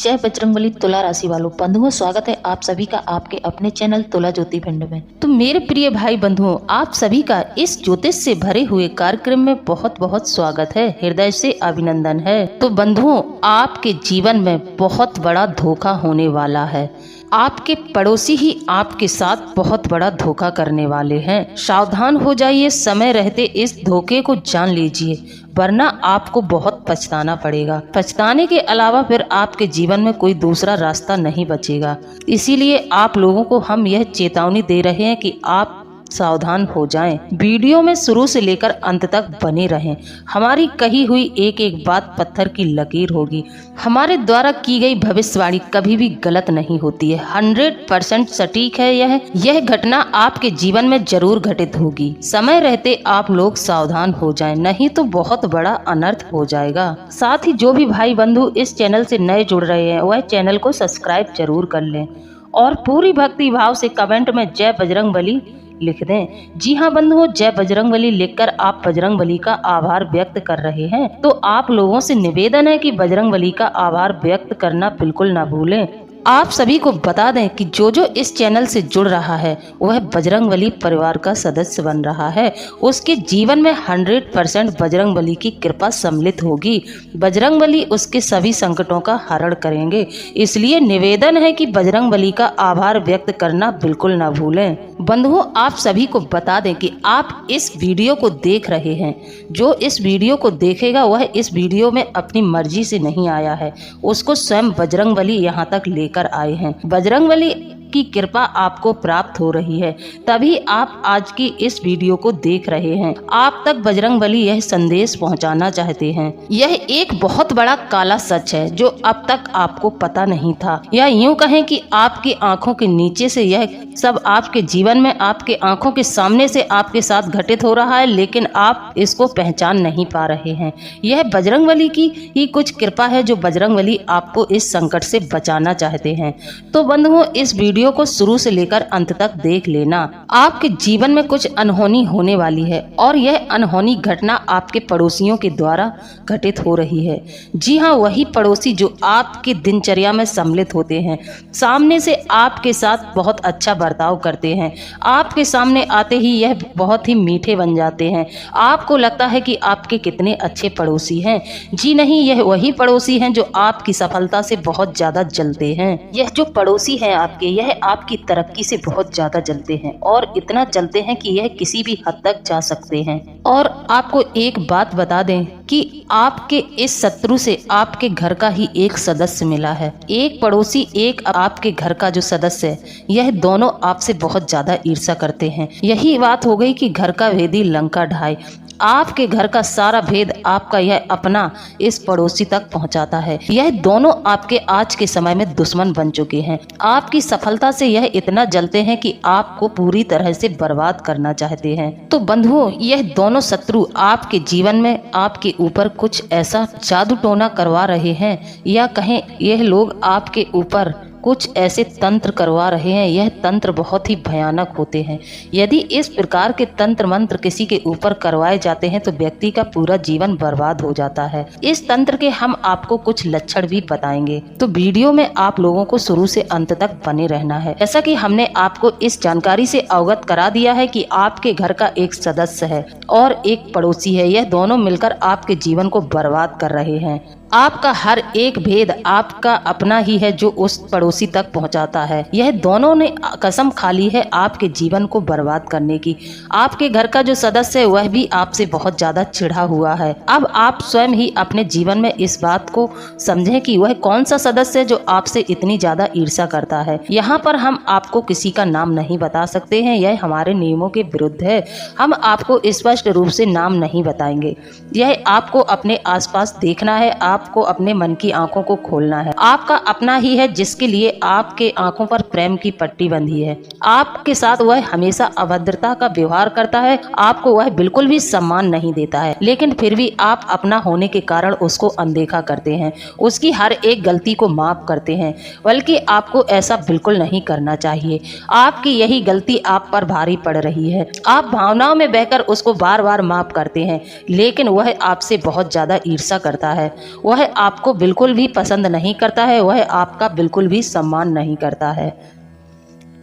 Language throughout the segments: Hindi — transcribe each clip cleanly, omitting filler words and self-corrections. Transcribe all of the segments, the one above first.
जय बजरंगबली। तुला राशि वालों बंधुओं, स्वागत है आप सभी का आपके अपने चैनल तुला ज्योति भिंड में। तो मेरे प्रिय भाई बंधुओं, आप सभी का इस ज्योतिष से भरे हुए कार्यक्रम में बहुत बहुत स्वागत है, हृदय से अभिनंदन है। तो बंधुओं, आपके जीवन में बहुत बड़ा धोखा होने वाला है। आपके पड़ोसी ही आपके साथ बहुत बड़ा धोखा करने वाले हैं। सावधान हो जाइए, समय रहते इस धोखे को जान लीजिए, वरना आपको बहुत पछताना पड़ेगा। पछताने के अलावा फिर आपके जीवन में कोई दूसरा रास्ता नहीं बचेगा। इसीलिए आप लोगों को हम यह चेतावनी दे रहे हैं कि आप सावधान हो जाएं। वीडियो में शुरू से लेकर अंत तक बने रहें। हमारी कही हुई एक एक बात पत्थर की लकीर होगी। हमारे द्वारा की गई भविष्यवाणी कभी भी गलत नहीं होती है। 100% सटीक है। यह घटना आपके जीवन में जरूर घटित होगी। समय रहते आप लोग सावधान हो जाएं, नहीं तो बहुत बड़ा अनर्थ हो जाएगा। साथ ही जो भी भाई बंधु इस चैनल से नए जुड़ रहे हैं, वह चैनल को सब्सक्राइब जरूर कर लें और पूरी भक्ति भाव से कमेंट में जय बजरंगबली लिख दें। जी हाँ बंधुओं, जय बजरंगबली लिखकर आप बजरंगबली का आभार व्यक्त कर रहे हैं, तो आप लोगों से निवेदन है कि बजरंगबली का आभार व्यक्त करना बिल्कुल ना भूलें। आप सभी को बता दें कि जो इस चैनल से जुड़ रहा है वह बजरंगबली परिवार का सदस्य बन रहा है, उसके जीवन में 100% बजरंगबली की कृपा सम्मिलित होगी। बजरंगबली उसके सभी संकटों का हरण करेंगे। इसलिए निवेदन है कि बजरंगबली का आभार व्यक्त करना बिल्कुल ना भूलें। बंधुओं, आप सभी को बता दें कि आप इस वीडियो को देख रहे हैं। जो इस वीडियो को देखेगा वह इस वीडियो में अपनी मर्जी से नहीं आया है, उसको स्वयं बजरंगबली यहाँ तक लेकर आए हैं। बजरंगबली की कृपा आपको प्राप्त हो रही है, तभी आप आज की इस वीडियो को देख रहे हैं। आप तक बजरंगबली यह संदेश पहुंचाना चाहते हैं। यह एक बहुत बड़ा काला सच है जो अब तक आपको पता नहीं था, या यूं कहें कि आपकी आंखों के नीचे से यह सब आपके जीवन में, आपके आंखों के सामने से आपके साथ घटित हो रहा है, लेकिन आप इसको पहचान नहीं पा रहे हैं। यह बजरंगबली की ही कुछ कृपा है जो बजरंगबली आपको इस संकट से बचाना चाहते हैं। तो बंधुओं, इस वीडियो को शुरू से लेकर अंत तक देख लेना। आपके जीवन में कुछ अनहोनी होने वाली है और यह अनहोनी घटना आपके पड़ोसियों के द्वारा घटित हो रही है। जी हाँ, वही पड़ोसी जो आपकी दिनचर्या में सम्मिलित होते हैं, सामने से आपके साथ बहुत अच्छा बर्ताव करते हैं, आपके सामने आते ही यह बहुत ही मीठे बन जाते हैं। आपको लगता है कि आपके कितने अच्छे पड़ोसी हैं। जी नहीं, यह वही पड़ोसी हैं जो आपकी सफलता से बहुत ज्यादा जलते हैं। यह जो पड़ोसी हैं आपके, यह आपकी तरक्की से बहुत ज्यादा जलते हैं और इतना जलते हैं कि यह किसी भी हद तक जा सकते हैं। और आपको एक बात बता दें कि आपके इस शत्रु से आपके घर का ही एक सदस्य मिला है। एक पड़ोसी, एक आपके घर का जो सदस्य है, यह दोनों आपसे बहुत ज्यादा ईर्ष्या करते हैं। यही बात हो गई कि घर का भेदी लंका ढाए। आपके घर का सारा भेद आपका यह अपना इस पड़ोसी तक पहुंचाता है। यह दोनों आपके आज के समय में दुश्मन बन चुके हैं। आपकी सफलता से यह इतना जलते हैं कि आपको पूरी तरह से बर्बाद करना चाहते हैं। तो बंधुओं, यह दोनों शत्रु आपके जीवन में आपके ऊपर कुछ ऐसा जादू टोना करवा रहे हैं, या कहें यह लोग आपके ऊपर कुछ ऐसे तंत्र करवा रहे हैं। यह तंत्र बहुत ही भयानक होते हैं। यदि इस प्रकार के तंत्र मंत्र किसी के ऊपर करवाए जाते हैं तो व्यक्ति का पूरा जीवन बर्बाद हो जाता है। इस तंत्र के हम आपको कुछ लक्षण भी बताएंगे, तो वीडियो में आप लोगों को शुरू से अंत तक बने रहना है। जैसा कि हमने आपको इस जानकारी से अवगत करा दिया है कि आपके घर का एक सदस्य है और एक पड़ोसी है, यह दोनों मिलकर आपके जीवन को बर्बाद कर रहे हैं। आपका हर एक भेद आपका अपना ही है जो उस पड़ोसी तक पहुंचाता है। यह दोनों ने कसम खा ली है आपके जीवन को बर्बाद करने की। आपके घर का जो सदस्य है वह भी आपसे बहुत ज्यादा चिढ़ा हुआ है। अब आप स्वयं ही अपने जीवन में इस बात को समझें कि वह कौन सा सदस्य है जो आपसे इतनी ज्यादा ईर्ष्या करता है। यहाँ पर हम आपको किसी का नाम नहीं बता सकते हैं, यह हमारे नियमों के विरुद्ध है। हम आपको स्पष्ट रूप से नाम नहीं बताएंगे। यह आपको अपने आसपास देखना है, आपको अपने मन की आंखों को खोलना है। आपका अपना ही है जिसके लिए आपके आंखों पर प्रेम की पट्टी बंधी है। आपके साथ वह हमेशा अभद्रता का व्यवहार करता है, आपको वह बिल्कुल भी सम्मान नहीं देता है, लेकिन फिर भी आप अपना होने के कारण उसको अनदेखा करते हैं, उसकी हर एक गलती को माफ करते हैं। बल्कि आपको ऐसा बिल्कुल नहीं करना चाहिए। आपकी यही गलती आप पर भारी पड़ रही है। आप भावनाओं में बहकर उसको बार बार माफ करते हैं, लेकिन वह आपसे बहुत ज्यादा ईर्ष्या करता है। वह वह आपको बिल्कुल भी पसंद नहीं करता है, वह आपका बिल्कुल भी सम्मान नहीं करता है।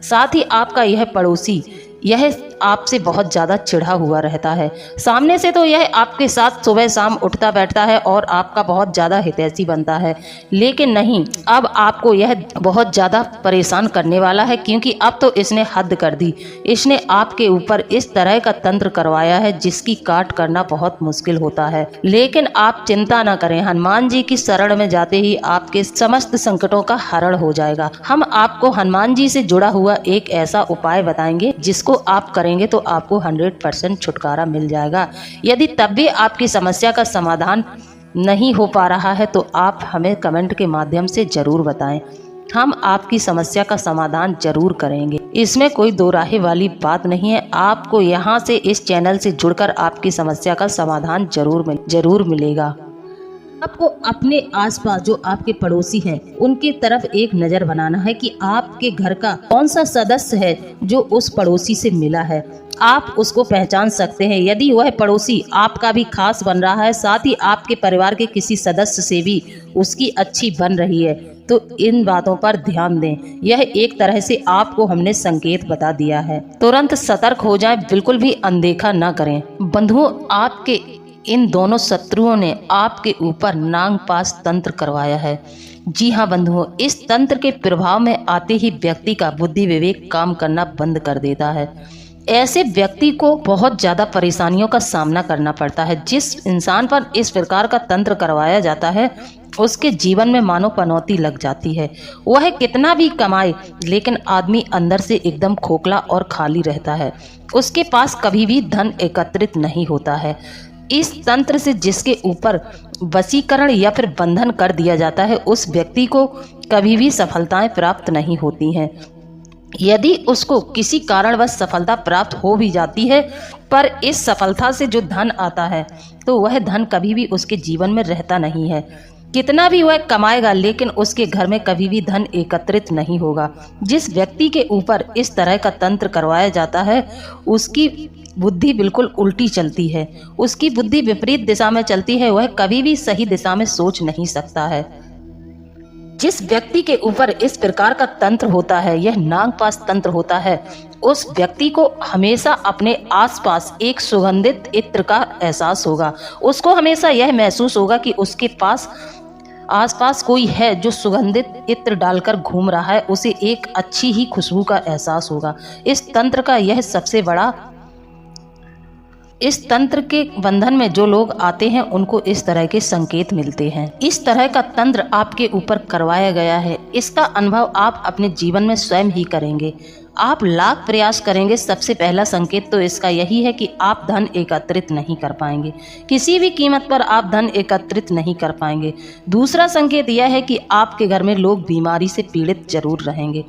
साथ ही आपका यह पड़ोसी यह आपसे बहुत ज़्यादा चिढ़ा हुआ रहता है। सामने से तो यह आपके साथ सुबह शाम उठता बैठता है और आपका बहुत ज़्यादा हितैषी बनता है, लेकिन नहीं, अब आपको यह बहुत ज़्यादा परेशान करने वाला है, क्योंकि अब तो इसने हद कर दी। इसने आपके ऊपर इस तरह का तंत्र करवाया है जिसकी काट करना बहुत मुश्किल होता है। लेकिन आप चिंता न करें, हनुमान जी की शरण में जाते ही आपके समस्त संकटों का हरण हो जाएगा। हम आपको हनुमान जी से जुड़ा हुआ एक ऐसा उपाय बताएंगे जिसको आप करेंगे तो आपको 100% छुटकारा मिल जाएगा। यदि तब भी आपकी समस्या का समाधान नहीं हो पा रहा है तो आप हमें कमेंट के माध्यम से जरूर बताएं, हम आपकी समस्या का समाधान जरूर करेंगे। इसमें कोई दो राहे वाली बात नहीं है। आपको यहाँ से इस चैनल से जुड़कर आपकी समस्या का समाधान जरूर मिलेगा। आपको अपने आसपास जो आपके पड़ोसी हैं उनकी तरफ एक नज़र बनाना है कि आपके घर का कौन सा सदस्य है जो उस पड़ोसी से मिला है। आप उसको पहचान सकते हैं। यदि वह पड़ोसी आपका भी खास बन रहा है, साथ ही आपके परिवार के किसी सदस्य से भी उसकी अच्छी बन रही है, तो इन बातों पर ध्यान दें। यह एक तरह से आपको हमने संकेत बता दिया है। तुरंत सतर्क हो जाएं, बिल्कुल भी अनदेखा ना करें। बंधुओं, आपके इन दोनों शत्रुओं ने आपके ऊपर नागपाश तंत्र करवाया है। जी हाँ बंधुओं, इस तंत्र के प्रभाव में आते ही व्यक्ति का बुद्धि विवेक काम करना बंद कर देता है। ऐसे व्यक्ति को बहुत ज्यादा परेशानियों का सामना करना पड़ता है। जिस इंसान पर इस प्रकार का तंत्र करवाया जाता है उसके जीवन में मानो पनौती लग जाती है। वह कितना भी कमाए लेकिन आदमी अंदर से एकदम खोखला और खाली रहता है। उसके पास कभी भी धन एकत्रित नहीं होता है। इस तंत्र से जिसके ऊपर वशीकरण या फिर बंधन कर दिया जाता है उस व्यक्ति को कभी भी सफलताएं प्राप्त नहीं होती हैं। यदि उसको किसी कारणवश सफलता प्राप्त हो भी जाती है, पर इस सफलता से जो धन आता है तो वह धन कभी भी उसके जीवन में रहता नहीं है। कितना भी वह कमाएगा लेकिन उसके घर में कभी भी धन एकत्रित नहीं होगा। जिस व्यक्ति के ऊपर इस तरह का तंत्र करवाया जाता है उसकी बुद्धि बिल्कुल उल्टी चलती है, उसकी बुद्धि विपरीत दिशा में चलती है, वह कभी भी सही दिशा में सोच नहीं सकता है। जिस व्यक्ति के ऊपर इस प्रकार का तंत्र होता है, यह नागपाश तंत्र होता है, उस व्यक्ति को हमेशा अपने आसपास एक सुगंधित इत्र का एहसास होगा। उसको हमेशा यह महसूस होगा कि उसके पास आसपास कोई है जो सुगंधित इत्र डालकर घूम रहा है, उसे एक अच्छी ही खुशबू का एहसास होगा। इस तंत्र के बंधन में जो लोग आते हैं उनको इस तरह के संकेत मिलते हैं। इस तरह का तंत्र आपके ऊपर करवाया गया है, इसका अनुभव आप अपने जीवन में स्वयं ही करेंगे। आप लाख प्रयास करेंगे, सबसे पहला संकेत तो इसका यही है कि आप धन एकत्रित नहीं कर पाएंगे। किसी भी कीमत पर आप धन एकत्रित नहीं कर पाएंगे। दूसरा संकेत यह है कि आपके घर में लोग बीमारी से पीड़ित जरूर रहेंगे।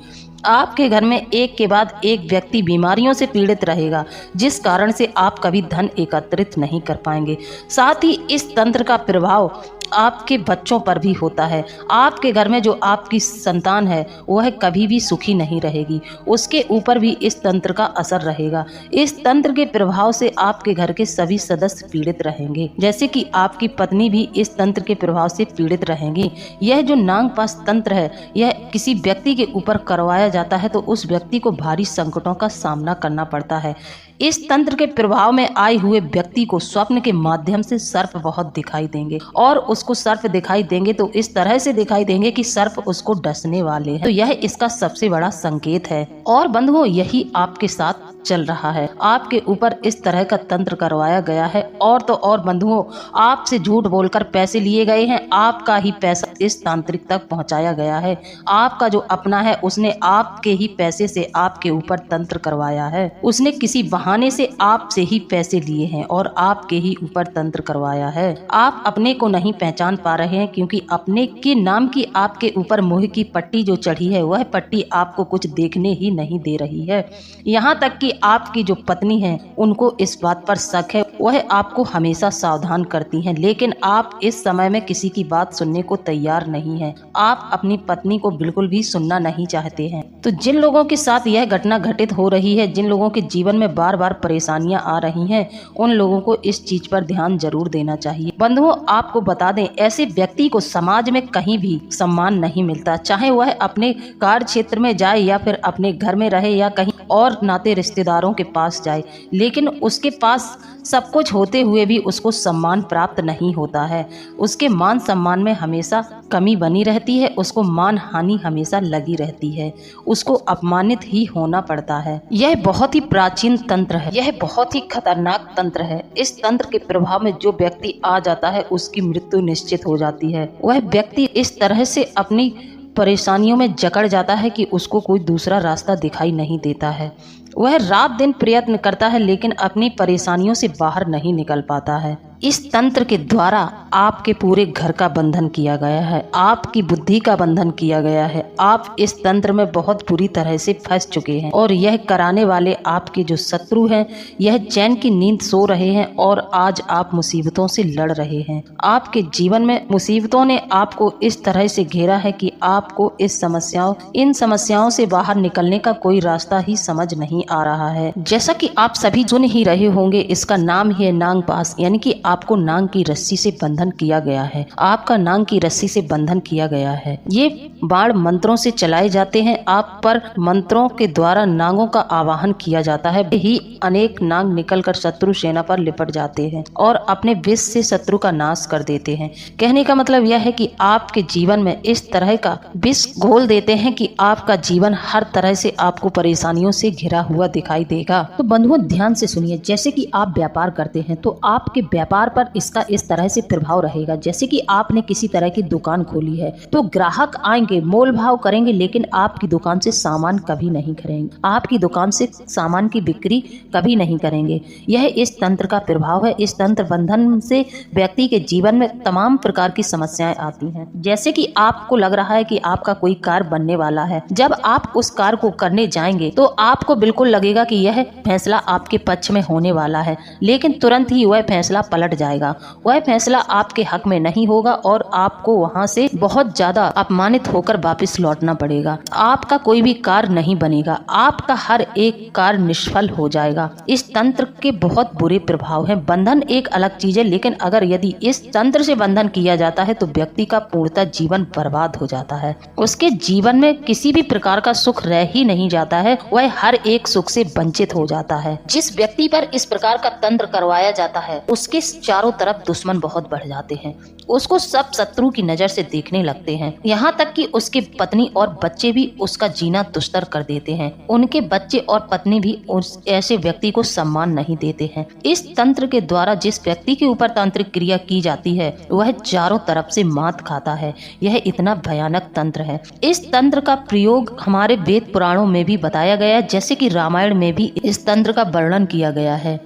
आपके घर में एक के बाद एक व्यक्ति बीमारियों से पीड़ित रहेगा, जिस कारण से आप कभी धन एकत्रित नहीं कर पाएंगे। साथ ही इस तंत्र का प्रभाव आपके बच्चों पर भी होता है। आपके घर में जो आपकी संतान है वह कभी भी सुखी नहीं रहेगी, उसके ऊपर भी इस तंत्र का असर रहेगा। इस तंत्र के प्रभाव से आपके घर के सभी सदस्य पीड़ित रहेंगे, जैसे कि आपकी पत्नी भी इस तंत्र के प्रभाव से पीड़ित रहेंगी। यह जो नागपाश तंत्र है, यह किसी व्यक्ति के ऊपर करवाया जाता है तो उस व्यक्ति को भारी संकटों का सामना करना पड़ता है। इस तंत्र के प्रभाव में आए हुए व्यक्ति को स्वप्न के माध्यम से सर्प बहुत दिखाई देंगे, और उसको सर्प दिखाई देंगे तो इस तरह से दिखाई देंगे कि सर्प उसको डसने वाले हैं। तो यह इसका सबसे बड़ा संकेत है। और बंधुओं, यही आपके साथ चल रहा है। आपके ऊपर इस तरह का तंत्र करवाया गया है। और तो और बंधुओं, आपसे झूठ बोलकर पैसे लिए गए हैं, आपका ही पैसा इस तांत्रिक तक पहुंचाया गया है। आपका जो अपना है उसने आपके ही पैसे से आपके ऊपर तंत्र करवाया है। उसने किसी बहाने से आपसे ही पैसे लिए हैं और आपके ही ऊपर तंत्र करवाया है। आप अपने को नहीं पहचान पा रहे हैं, क्योंकि अपने के नाम की आपके ऊपर मोह की पट्टी जो चढ़ी है वह पट्टी आपको कुछ देखने ही नहीं दे रही है। यहाँ तक कि आपकी जो पत्नी है उनको इस बात पर शक है, वह आपको हमेशा सावधान करती हैं, लेकिन आप इस समय में किसी की बात सुनने को तैयार नहीं हैं। आप अपनी पत्नी को बिल्कुल भी सुनना नहीं चाहते हैं। तो जिन लोगों के साथ यह घटना घटित हो रही है, जिन लोगों के जीवन में बार बार परेशानियां आ रही हैं, उन लोगों को इस चीज पर ध्यान जरूर देना चाहिए। बंधुओं, आपको बता दें, ऐसे व्यक्ति को समाज में कहीं भी सम्मान नहीं मिलता, चाहे वह अपने कार्य क्षेत्र में जाए या फिर अपने घर में रहे या कहीं और नाते रिश्तेदारों के पास जाए, लेकिन उसके पास सब कुछ होते हुए भी उसको सम्मान प्राप्त नहीं होता है। उसके मान सम्मान में हमेशा कमी बनी रहती है, उसको मान हानि हमेशा लगी रहती है, उसको अपमानित ही होना पड़ता है। यह बहुत ही प्राचीन तंत्र है, यह बहुत ही खतरनाक तंत्र है। इस तंत्र के प्रभाव में जो व्यक्ति आ जाता है उसकी मृत्यु निश्चित हो जाती है। वह व्यक्ति इस तरह से अपनी परेशानियों में जकड़ जाता है कि उसको कोई दूसरा रास्ता दिखाई नहीं देता है। वह रात दिन प्रयत्न करता है लेकिन अपनी परेशानियों से बाहर नहीं निकल पाता है। इस तंत्र के द्वारा आपके पूरे घर का बंधन किया गया है, आपकी बुद्धि का बंधन किया गया है। आप इस तंत्र में बहुत बुरी तरह से फंस चुके हैं और यह कराने वाले आपके जो शत्रु हैं, यह चैन की नींद सो रहे हैं और आज आप मुसीबतों से लड़ रहे हैं। आपके जीवन में मुसीबतों ने आपको इस तरह से घेरा है कि आपको इन समस्याओं से बाहर निकलने का कोई रास्ता ही समझ नहीं आ रहा है। जैसा कि आप सभी सुन ही रहे होंगे, इसका नाम ही है नाग पाश, यानी कि आपको नाग की रस्सी से बंधन किया गया है। आपका नाग की रस्सी से बंधन किया गया है। ये बाण मंत्रों से चलाए जाते हैं। आप पर मंत्रों के द्वारा नागों का आवाहन किया जाता है। ही अनेक नाग निकलकर शत्रु सेना पर लिपट जाते हैं और अपने विष से शत्रु का नाश कर देते हैं। कहने का मतलब यह है कि आपके जीवन में इस तरह का विष घोल देते हैं कि आपका जीवन हर तरह से आपको परेशानियों से घिरा हुआ दिखाई देगा। तो बंधुओं, ध्यान से सुनिए। जैसे कि आप व्यापार करते हैं तो आपके व्यापार पर इसका इस तरह से प्रभाव रहेगा। जैसे कि आपने किसी तरह की दुकान खोली है तो ग्राहक आएंगे, मोल भाव करेंगे, लेकिन आपकी दुकान से सामान कभी नहीं खरीदेंगे, आपकी दुकान से सामान की बिक्री कभी नहीं करेंगे। यह इस तंत्र का प्रभाव है। इस तंत्र बंधन से व्यक्ति के जीवन में तमाम प्रकार की समस्याएं आती हैं। जैसे कि आपको लग रहा है कि आपका कोई कार्य बनने वाला है, जब आप उस कार्य को करने जाएंगे तो आपको बिल्कुल लगेगा कि यह फैसला आपके पक्ष में होने वाला है, लेकिन तुरंत ही वह फैसला पलट जाएगा। वह फैसला आपके हक में नहीं होगा और आपको वहां से बहुत ज्यादा अपमानित होकर वापस लौटना पड़ेगा। आपका कोई भी कार्य नहीं बनेगा, आपका हर एक कार्य निष्फल हो जाएगा। इस तंत्र के बहुत बुरे प्रभाव हैं। बंधन एक अलग चीज है, लेकिन अगर यदि इस तंत्र से बंधन किया जाता है तो व्यक्ति का पूर्णतः जीवन बर्बाद हो जाता है। उसके जीवन में किसी भी प्रकार का सुख रह ही नहीं जाता है, वह हर एक सुख से वंचित हो जाता है। जिस व्यक्ति पर इस प्रकार का तंत्र करवाया जाता है उसके चारों तरफ दुश्मन बहुत बढ़ जाते हैं। उसको सब शत्रु की नजर से देखने लगते हैं, यहाँ तक कि उसके पत्नी और बच्चे भी उसका जीना दुस्तर कर देते हैं। उनके बच्चे और पत्नी भी उस ऐसे व्यक्ति को सम्मान नहीं देते हैं। इस तंत्र के द्वारा जिस व्यक्ति के ऊपर तांत्रिक क्रिया की जाती है वह चारों तरफ से मात खाता है। यह इतना भयानक तंत्र है। इस तंत्र का प्रयोग हमारे वेद पुराणों में भी बताया गया है, जैसे कि रामायण में भी इस तंत्र का वर्णन किया गया है।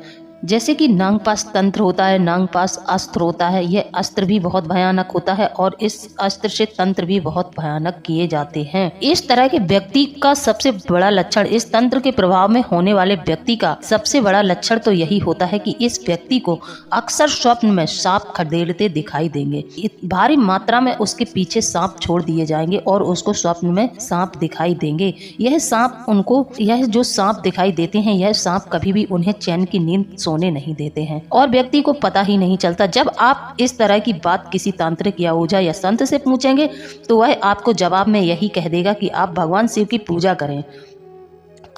जैसे कि नागपाश तंत्र होता है, नागपाश अस्त्र होता है। यह अस्त्र भी बहुत भयानक होता है और इस अस्त्र से तंत्र भी बहुत भयानक किए जाते हैं। इस तरह के व्यक्ति का सबसे बड़ा लक्षण, इस तंत्र के प्रभाव में होने वाले व्यक्ति का सबसे बड़ा लक्षण तो यही होता है कि इस व्यक्ति को अक्सर स्वप्न में सांप खदेड़ते दिखाई देंगे। भारी मात्रा में उसके पीछे सांप छोड़ दिए जाएंगे और उसको स्वप्न में सांप दिखाई देंगे। यह जो सांप दिखाई देते हैं, यह सांप कभी भी उन्हें चैन की नींद सोने नहीं देते हैं और व्यक्ति को पता ही नहीं चलता। जब आप इस तरह की बात किसी तांत्रिक या ओझा या संत से पूछेंगे तो वह आपको जवाब में यही कह देगा कि आप भगवान शिव की पूजा करें,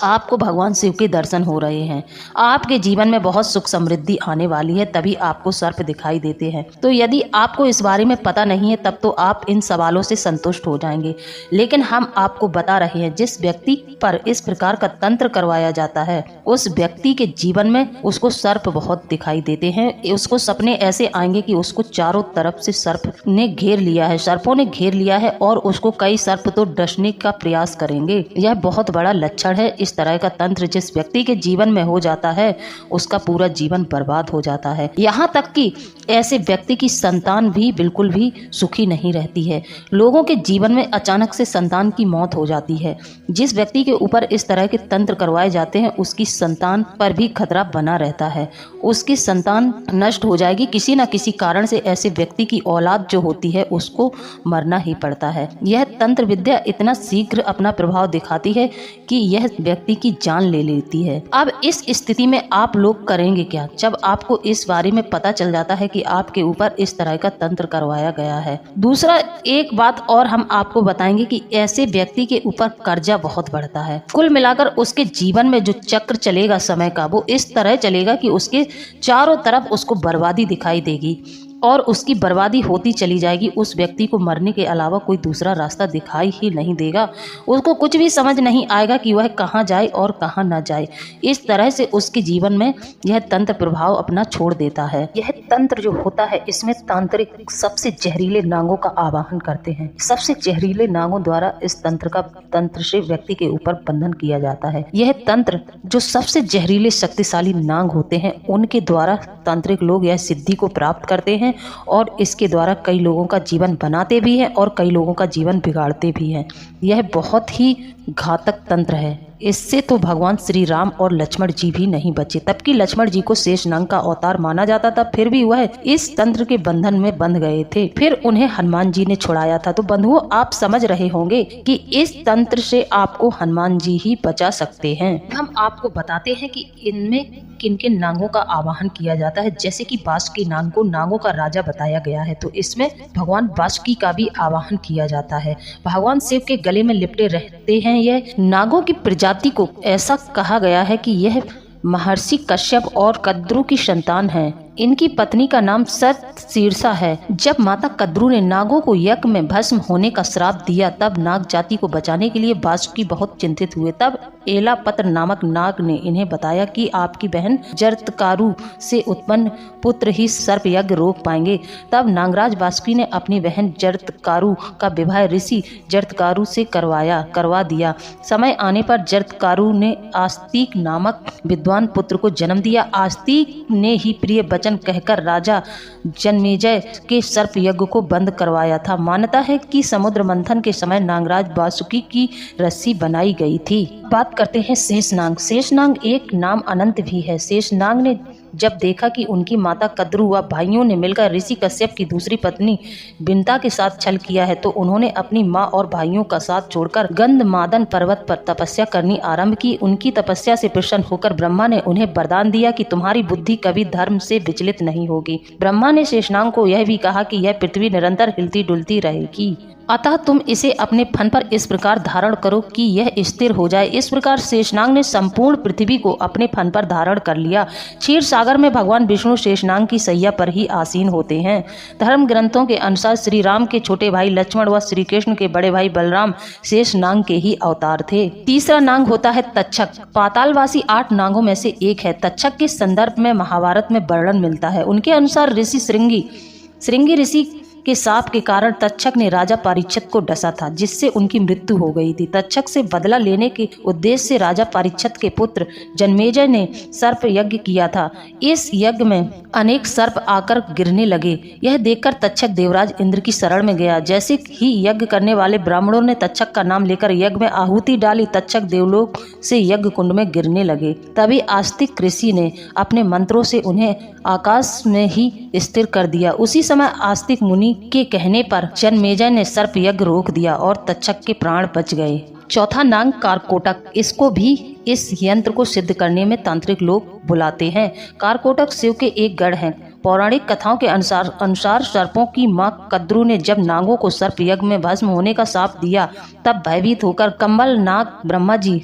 आपको भगवान शिव के दर्शन हो रहे हैं, आपके जीवन में बहुत सुख समृद्धि आने वाली है, तभी आपको सर्प दिखाई देते हैं। तो यदि आपको इस बारे में पता नहीं है तब तो आप इन सवालों से संतुष्ट हो जाएंगे। लेकिन हम आपको बता रहे हैं, जिस व्यक्ति पर इस प्रकार का तंत्र करवाया जाता है उस व्यक्ति के जीवन में उसको सर्प बहुत दिखाई देते हैं। उसको सपने ऐसे आएंगे कि उसको चारों तरफ से सर्पों ने घेर लिया है और उसको कई सर्प तो डसने का प्रयास करेंगे। यह बहुत बड़ा लक्षण है। इस तरह का तंत्र जिस व्यक्ति के जीवन में हो जाता है उसका पूरा जीवन बर्बाद हो जाता है। यहाँ तक कि ऐसे व्यक्ति की संतान भी बिल्कुल भी सुखी नहीं रहती है। लोगों के जीवन में अचानक से संतान की मौत हो जाती है। जिस व्यक्ति के ऊपर इस तरह के तंत्र करवाए जाते हैं उसकी संतान पर भी खतरा बना रहता है, उसकी संतान नष्ट हो जाएगी। किसी न किसी कारण से ऐसे व्यक्ति की औलाद जो होती है उसको मरना ही पड़ता है। यह तंत्र विद्या इतना शीघ्र अपना प्रभाव दिखाती है कि यह व्यक्ति की जान ले लेती है। अब इस स्थिति में आप लोग करेंगे क्या जब आपको इस बारे में पता चल जाता है कि आपके ऊपर इस तरह का तंत्र करवाया गया है? दूसरा एक बात और हम आपको बताएंगे कि ऐसे व्यक्ति के ऊपर कर्जा बहुत बढ़ता है। कुल मिलाकर उसके जीवन में जो चक्र चलेगा समय का वो इस तरह चलेगा कि उसके चारों तरफ उसको बर्बादी दिखाई देगी और उसकी बर्बादी होती चली जाएगी। उस व्यक्ति को मरने के अलावा कोई दूसरा रास्ता दिखाई ही नहीं देगा। उसको कुछ भी समझ नहीं आएगा कि वह कहाँ जाए और कहाँ न जाए। इस तरह से उसके जीवन में यह तंत्र प्रभाव अपना छोड़ देता है। यह तंत्र जो होता है इसमें तांत्रिक सबसे जहरीले नागों का आवाहन करते हैं। सबसे जहरीले नागों द्वारा इस तंत्र से व्यक्ति के ऊपर बंधन किया जाता है। यह तंत्र जो सबसे जहरीले शक्तिशाली नाग होते हैं उनके द्वारा तांत्रिक लोग यह सिद्धि को प्राप्त करते हैं और इसके द्वारा कई लोगों का जीवन बनाते भी हैं और कई लोगों का जीवन बिगाड़ते भी हैं। यह बहुत ही घातक तंत्र है। इससे तो भगवान श्री राम और लक्ष्मण जी भी नहीं बचे। तब कि लक्ष्मण जी को शेषनाग का अवतार माना जाता था, फिर भी वह इस तंत्र के बंधन में बंध गए थे। फिर उन्हें हनुमान जी ने छुड़ाया था। तो बंधुओं आप समझ रहे होंगे कि इस तंत्र से आपको हनुमान जी ही बचा सकते हैं। हम आपको बताते हैं कि इनमें किन किन नागों का आवाहन किया जाता है। जैसे कि बासुकी नाग को नागों का राजा बताया गया है, तो इसमें भगवान बासुकी का भी आवाहन किया जाता है। भगवान शिव के गले में लिपटे रहते हैं। यह नागों की प्रजाति को ऐसा कहा गया है कि यह महर्षि कश्यप और कद्रू की संतान है। इनकी पत्नी का नाम सतशीर्षा है। जब माता कद्रू ने नागों को यज्ञ में भस्म होने का श्राप दिया तब नाग जाति को बचाने के लिए बासुकी बहुत चिंतित हुए। तब एलापत्र नामक नाग ने इन्हें बताया कि आपकी बहन जरत्कारु से उत्पन्न पुत्र ही सर्प यज्ञ रोक पाएंगे। तब नागराज बासुकी ने अपनी बहन जरत्कारु का विवाह ऋषि जरत्कारु से करवा दिया। समय आने पर जरत्कारु ने आस्तिक नामक विद्वान पुत्र को जन्म दिया। आस्तिक ने ही प्रिय वचन कहकर राजा जन्मेजय के सर्प यज्ञ को बंद करवाया था। मान्यता है कि समुद्र मंथन के समय नागराज बासुकी की रस्सी बनाई गई थी। बात करते हैं शेषनाग। शेषनाग एक नाम अनंत भी है। शेषनाग ने जब देखा कि उनकी माता कद्रू व भाइयों ने मिलकर ऋषि कश्यप की दूसरी पत्नी बिंता के साथ छल किया है, तो उन्होंने अपनी माँ और भाइयों का साथ छोड़कर गंधमादन पर्वत पर तपस्या करनी आरंभ की। उनकी तपस्या से प्रसन्न होकर ब्रह्मा ने उन्हें वरदान दिया कि तुम्हारी बुद्धि कभी धर्म से विचलित नहीं होगी। ब्रह्मा ने शेषनाग को यह भी कहा कि यह पृथ्वी निरंतर हिलती डुलती रहेगी, अतः तुम इसे अपने फन पर इस प्रकार धारण करो कि यह स्थिर हो जाए। इस प्रकार शेषनाग ने संपूर्ण पृथ्वी को अपने फन पर धारण कर लिया। क्षीर सागर में भगवान विष्णु शेषनाग की सैया पर ही आसीन होते हैं। धर्म ग्रंथों के अनुसार श्री राम के छोटे भाई लक्ष्मण व श्री कृष्ण के बड़े भाई बलराम शेषनाग के ही अवतार थे। तीसरा नाग होता है तक्षक। पातालवासी 8 नागों में से एक है। तक्षक के संदर्भ में महाभारत में वर्णन मिलता है। उनके अनुसार ऋषि श्रृंगी ऋषि के साप के कारण तक्षक ने राजा परीक्षित को डसा था, जिससे उनकी मृत्यु हो गई थी। तक्षक से बदला लेने के उद्देश्य से राजा परीक्षित के पुत्र जन्मेजय ने सर्प यज्ञ किया था। इस यज्ञ में अनेक सर्प आकर गिरने लगे। यह देखकर तक्षक देवराज इंद्र की शरण में गया। जैसे ही यज्ञ करने वाले ब्राह्मणों ने तक्षक का नाम लेकर यज्ञ में आहुति डाली, तक्षक देवलोक से यज्ञ कुंड में गिरने लगे। तभी आस्तिक ऋषि ने अपने मंत्रों से उन्हें आकाश में ही स्थिर कर दिया। उसी समय आस्तिक मुनि के कहने पर जन्मेजय ने सर्प यज्ञ रोक दिया और तक्षक के प्राण बच गए। चौथा नाग कारकोटक। इसको भी इस यंत्र को सिद्ध करने में तांत्रिक लोग बुलाते हैं। कारकोटक शिव के एक गढ़ हैं। पौराणिक कथाओं के अनुसार सर्पों की मां कद्रू ने जब नागों को सर्प यज्ञ में भस्म होने का शाप दिया, तब भयभीत होकर कम्बल नाग ब्रह्मा जी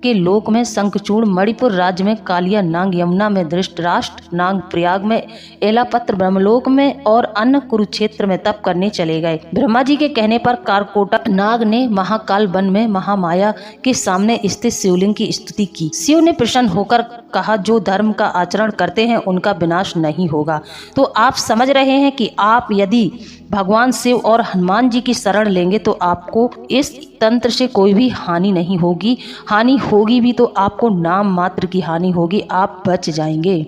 के लोक में शंखचूड़, मणिपुर राज्य में कालिया नाग, यमुना में धृतराष्ट्र नाग, प्रयाग में एलापत्र ब्रह्मलोक में और अन्य कुरुक्षेत्र में तप करने चले गए। ब्रह्मा जी के कहने पर कारकोटक नाग ने महाकाल वन में महामाया के सामने स्थित शिवलिंग की स्तुति की। शिव ने प्रसन्न होकर कहा जो धर्म का आचरण करते हैं उनका विनाश नहीं होगा। तो आप समझ रहे हैं कि आप यदि भगवान शिव और हनुमान जी की शरण लेंगे तो आपको इस तंत्र से कोई भी हानि नहीं होगी। हानि होगी भी तो आपको नाम मात्र की हानि होगी, आप बच जाएंगे।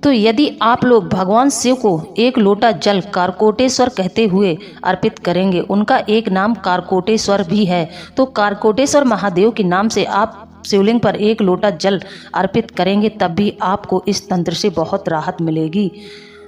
तो यदि आप लोग भगवान शिव को एक लोटा जल कारकोटेश्वर कहते हुए अर्पित करेंगे, उनका एक नाम कारकोटेश्वर भी है, तो कारकोटेश्वर महादेव के नाम से आप शिवलिंग पर एक लोटा जल अर्पित करेंगे तब भी आपको इस तंत्र से बहुत राहत मिलेगी।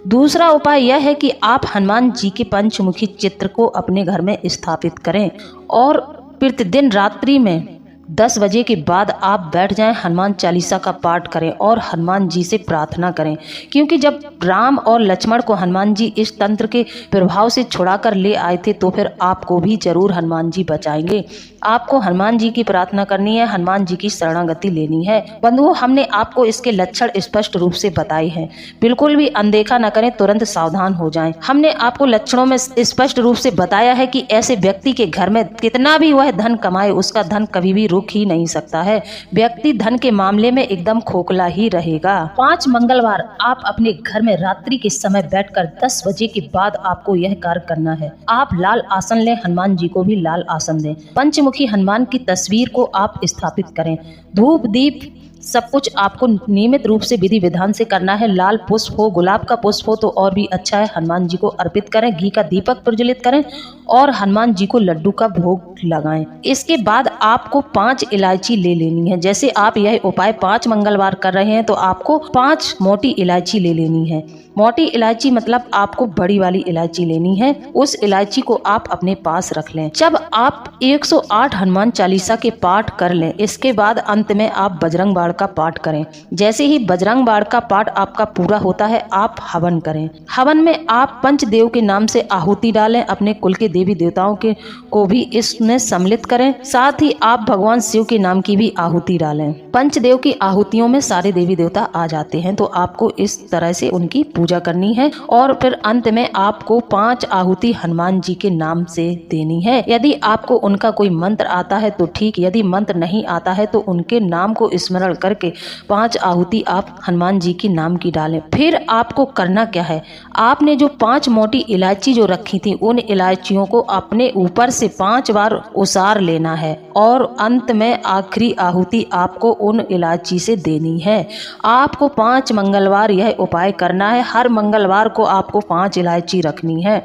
दूसरा उपाय यह है कि आप हनुमान जी के पंचमुखी चित्र को अपने घर में स्थापित करें और प्रतिदिन रात्रि में 10 बजे के बाद आप बैठ जाएं, हनुमान चालीसा का पाठ करें और हनुमान जी से प्रार्थना करें, क्योंकि जब राम और लक्ष्मण को हनुमान जी इस तंत्र के प्रभाव से छुड़ा कर ले आए थे तो फिर आपको भी जरूर हनुमान जी बचाएंगे। आपको हनुमान जी की प्रार्थना करनी है, हनुमान जी की शरणागति लेनी है। बंधुओं, हमने आपको इसके लक्षण स्पष्ट रूप से बताए हैं, बिल्कुल भी अनदेखा न करें, तुरंत सावधान हो जाएं। हमने आपको लक्षणों में स्पष्ट रूप से बताया है कि ऐसे व्यक्ति के घर में कितना भी वह धन कमाए, उसका धन कभी भी रुक ही नहीं सकता है। व्यक्ति धन के मामले में एकदम खोखला ही रहेगा। 5 मंगलवार आप अपने घर में रात्रि के समय बैठकर 10 बजे के बाद आपको यह कार्य करना है। आप लाल आसन लें, हनुमान जी को भी लाल आसन दें। पंचमुखी हनुमान की तस्वीर को आप स्थापित करें। धूप दीप सब कुछ आपको नियमित रूप से विधि विधान से करना है। लाल पुष्प हो, गुलाब का पुष्प हो तो और भी अच्छा है, हनुमान जी को अर्पित करें। घी का दीपक प्रज्वलित करें और हनुमान जी को लड्डू का भोग लगाएं। इसके बाद आपको 5 इलायची ले लेनी है। जैसे आप यह उपाय 5 मंगलवार कर रहे हैं तो आपको 5 मोटी इलायची ले लेनी है। मोटी इलायची मतलब आपको बड़ी वाली इलायची लेनी है। उस इलायची को आप अपने पास रख लें। जब आप 108 हनुमान चालीसा के पाठ कर लें, इसके बाद अंत में आप बजरंग बाण का पाठ करें। जैसे ही बजरंग बाण का पाठ आपका पूरा होता है, आप हवन करें। हवन में आप पंचदेव के नाम से आहुति डालें। अपने कुल के देवी देवताओं के को भी इसमें सम्मिलित करें। साथ ही आप भगवान शिव के नाम की भी आहुति डालें। पंचदेव की आहुतियों में सारे देवी देवता आ जाते हैं, तो आपको इस तरह से उनकी पूजा करनी है और फिर अंत में आपको 5 आहुति हनुमान जी के नाम से देनी है। यदि आपको उनका कोई मंत्र आता है तो ठीक, यदि मंत्र नहीं आता है तो उनके नाम को स्मरण करके 5 आहुति आप हनुमान जी के नाम की डालें। फिर आपको करना क्या है, आपने जो 5 मोटी इलायची जो रखी थी, उन इलायचियों को अपने ऊपर से 5 बार उसार लेना है और अंत में आखिरी आहुति आपको उन इलायची से देनी है। आपको 5 मंगलवार यह उपाय करना है। हर मंगलवार को आपको 5 इलायची रखनी है।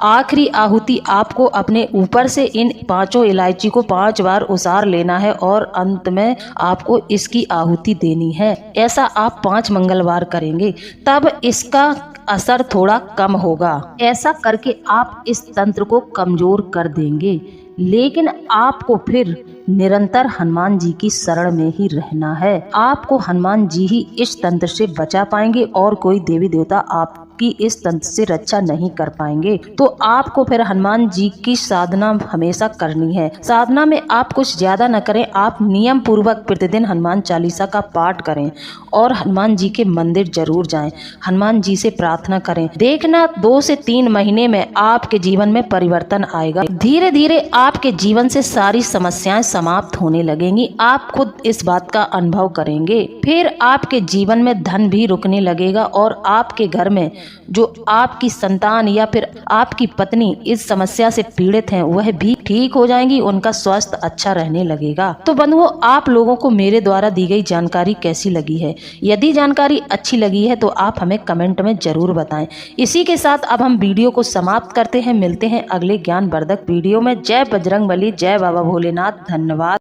आखिरी आहुति आपको अपने ऊपर से इन 5 इलायची को 5 बार उसार लेना है और अंत में आपको इसकी आहुति देनी है। ऐसा आप 5 मंगलवार करेंगे, तब इसका असर थोड़ा कम होगा। ऐसा करके आप इस तंत्र को कमजोर कर देंगे, लेकिन आपको फिर निरंतर हनुमान जी की शरण में ही रहना है। आपको हनुमान जी ही इस तंत्र से बचा पाएंगे और कोई देवी देवता आपकी इस तंत्र से रक्षा नहीं कर पाएंगे। तो आपको फिर हनुमान जी की साधना हमेशा करनी है। साधना में आप कुछ ज्यादा न करें, आप नियम पूर्वक प्रतिदिन हनुमान चालीसा का पाठ करें और हनुमान जी के मंदिर जरूर जाएं। हनुमान जी से प्रार्थना करें। देखना 2 से 3 महीने में आपके जीवन में परिवर्तन आएगा। धीरे धीरे आपके जीवन से सारी समस्याएं समाप्त होने लगेंगी। आप खुद इस बात का अनुभव करेंगे। फिर आपके जीवन में धन भी रुकने लगेगा और आपके घर में जो आपकी संतान या फिर आपकी पत्नी इस समस्या से पीड़ित हैं, वह भी ठीक हो जाएंगी। उनका स्वास्थ्य अच्छा रहने लगेगा। तो बंधुओं, आप लोगों को मेरे द्वारा दी गई जानकारी कैसी लगी है? यदि जानकारी अच्छी लगी है तो आप हमें कमेंट में जरूर बताएं। इसी के साथ अब हम वीडियो को समाप्त करते हैं। मिलते हैं अगले ज्ञानवर्धक वीडियो में। जय बजरंगबली, जय बाबा भोलेनाथ। धन्यवाद।